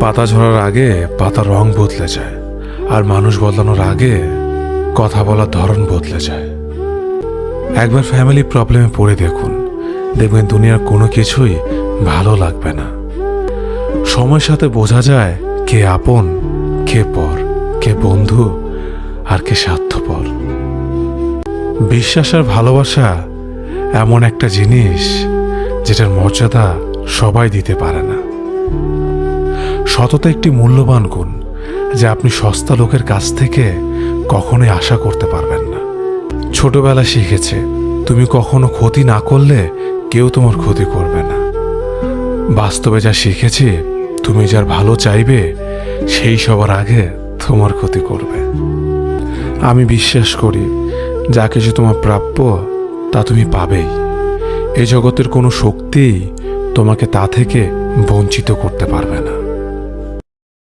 পাতা ঝরার আগে পাতার রং বদলে যায়, আর মানুষ বদলানোর আগে কথা বলার ধরন বদলে যায়। একবার ফ্যামিলি প্রবলেমে পড়ে দেখুন, দেখবেন দুনিয়ার কোনো কিছুই ভালো লাগবে না। সময়ের সাথে বোঝা যায় কে আপন, কে পর, কে বন্ধু, আর কে স্বার্থপর। বিশ্বাস আর ভালোবাসা এমন একটা জিনিস যেটার মর্যাদা সবাই দিতে পারে না। সততা একটি মূল্যবান গুণ যা আপনি সস্তা লোকের কাছ থেকে কখনোই আশা করতে পারবেন না। ছোটবেলা শিখেছে, তুমি কখনো ক্ষতি না করলে কেউ তোমার ক্ষতি করবে না। বাস্তবে যা শিখেছি, তুমি যার ভালো চাইবে সেই সবার আগে তোমার ক্ষতি করবে। আমি বিশ্বাস করি, যা কিছু তোমার প্রাপ্য তা তুমি পাবেই। এই জগতের কোনো শক্তিই তোমাকে তা থেকে বঞ্চিত করতে পারবে না।